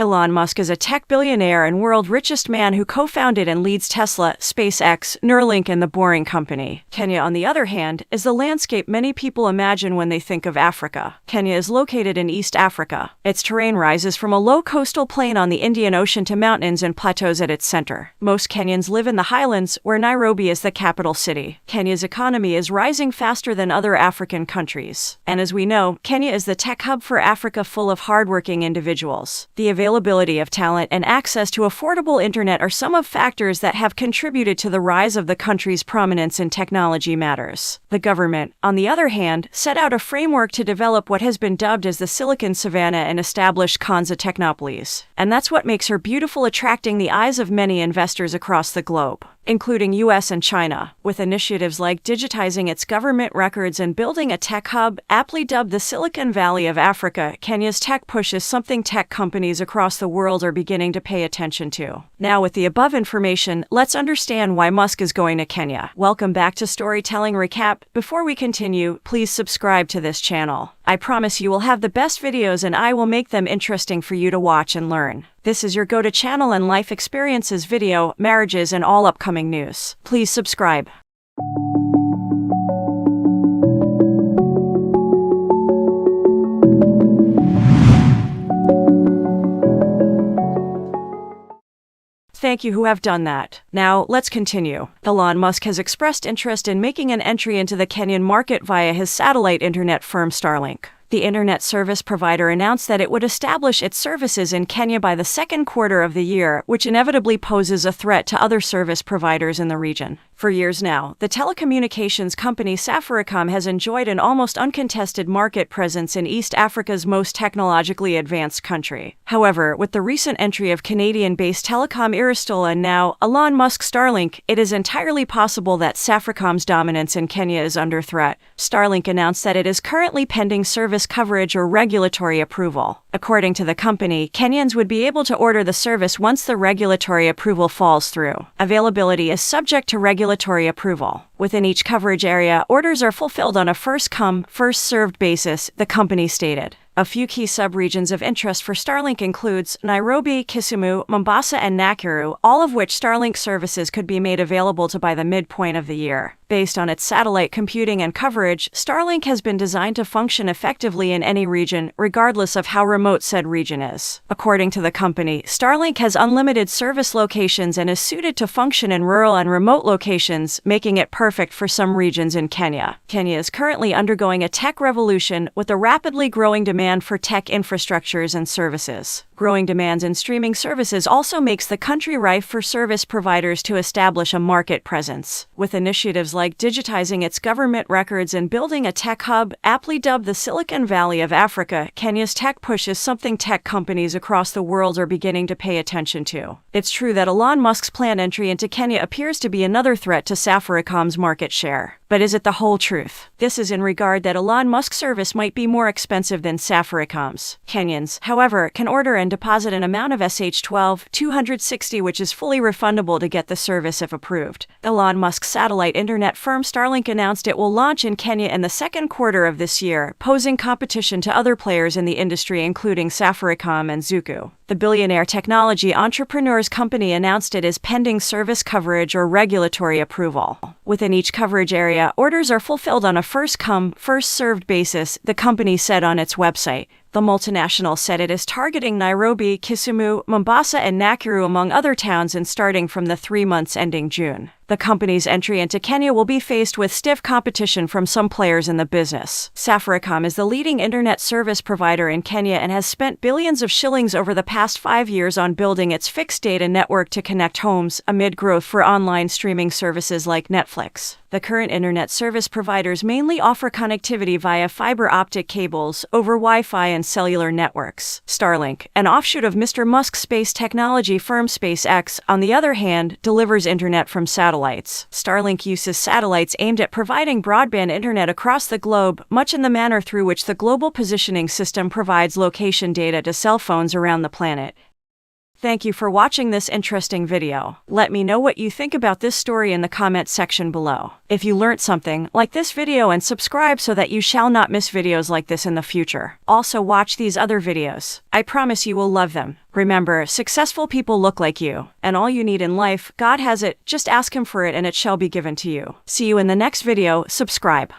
Elon Musk is a tech billionaire and world richest man who co-founded and leads Tesla, SpaceX, Neuralink, and The Boring Company. Kenya, on the other hand, is the landscape many people imagine when they think of Africa. Kenya is located in East Africa. Its terrain rises from a low coastal plain on the Indian Ocean to mountains and plateaus at its center. Most Kenyans live in the highlands, where Nairobi is the capital city. Kenya's economy is rising faster than other African countries. And as we know, Kenya is the tech hub for Africa, full of hardworking individuals. The availability of talent and access to affordable internet are some of factors that have contributed to the rise of the country's prominence in technology matters. The government, on the other hand, set out a framework to develop what has been dubbed as the Silicon Savannah and established Konza technopolis. And that's what makes her beautiful, attracting the eyes of many investors across the globe, including US and China, with initiatives like digitizing its government records and building a tech hub, aptly dubbed the Silicon Valley of Africa. Kenya's tech push is something tech companies across the world are beginning to pay attention to. Now, with the above information, let's understand why Musk is going to Kenya. Welcome back to Storytelling Recap. Before we continue, please subscribe to this channel. I promise you will have the best videos and I will make them interesting for you to watch and learn. This is your go-to channel and life experiences video, marriages, and all upcoming news. Please subscribe. Thank you who have done that. Now, let's continue. Elon Musk has expressed interest in making an entry into the Kenyan market via his satellite internet firm Starlink. The internet service provider announced that it would establish its services in Kenya by the second quarter of the year, which inevitably poses a threat to other service providers in the region. For years now, the telecommunications company Safaricom has enjoyed an almost uncontested market presence in East Africa's most technologically advanced country. However, with the recent entry of Canadian-based telecom Richest and now Elon Musk's Starlink, it is entirely possible that Safaricom's dominance in Kenya is under threat. Starlink announced that it is currently pending service coverage or regulatory approval. According to the company, Kenyans would be able to order the service once the regulatory approval falls through. Availability is subject to regulatory approval. Within each coverage area, orders are fulfilled on a first-come, first-served basis, the company stated. A few key sub-regions of interest for Starlink includes Nairobi, Kisumu, Mombasa, and Nakuru, all of which Starlink services could be made available to by the midpoint of the year. Based on its satellite computing and coverage, Starlink has been designed to function effectively in any region, regardless of how remote said region is. According to the company, Starlink has unlimited service locations and is suited to function in rural and remote locations, making it perfect for some regions in Kenya. Kenya is currently undergoing a tech revolution with a rapidly growing demand for tech infrastructures and services. Growing demands in streaming services also makes the country ripe for service providers to establish a market presence. With initiatives like digitizing its government records and building a tech hub, aptly dubbed the Silicon Valley of Africa, Kenya's tech push is something tech companies across the world are beginning to pay attention to. It's true that Elon Musk's planned entry into Kenya appears to be another threat to Safaricom's market share. But is it the whole truth? This is in regard that Elon Musk's service might be more expensive than Safaricom's. Kenyans, however, can order and deposit an amount of SH12,260 which is fully refundable to get the service if approved. Elon Musk's satellite internet firm Starlink announced it will launch in Kenya in the second quarter of this year, posing competition to other players in the industry including Safaricom and Zuku. The billionaire technology entrepreneur's company announced it is pending service coverage or regulatory approval. Within each coverage area, orders are fulfilled on a first-come, first-served basis, the company said on its website. The multinational said it is targeting Nairobi, Kisumu, Mombasa, and Nakuru among other towns and starting from the 3 months ending June. The company's entry into Kenya will be faced with stiff competition from some players in the business. Safaricom is the leading internet service provider in Kenya and has spent billions of shillings over the past 5 years on building its fixed data network to connect homes, amid growth for online streaming services like Netflix. The current internet service providers mainly offer connectivity via fiber optic cables, over Wi-Fi and cellular networks. Starlink, an offshoot of Mr. Musk's space technology firm SpaceX, on the other hand, delivers internet from satellites. Starlink uses satellites aimed at providing broadband internet across the globe, much in the manner through which the Global Positioning System provides location data to cell phones around the planet. Thank you for watching this interesting video. Let me know what you think about this story in the comments section below. If you learned something, like this video and subscribe so that you shall not miss videos like this in the future. Also watch these other videos. I promise you will love them. Remember, successful people look like you, and all you need in life, God has it. Just ask Him for it and it shall be given to you. See you in the next video. Subscribe.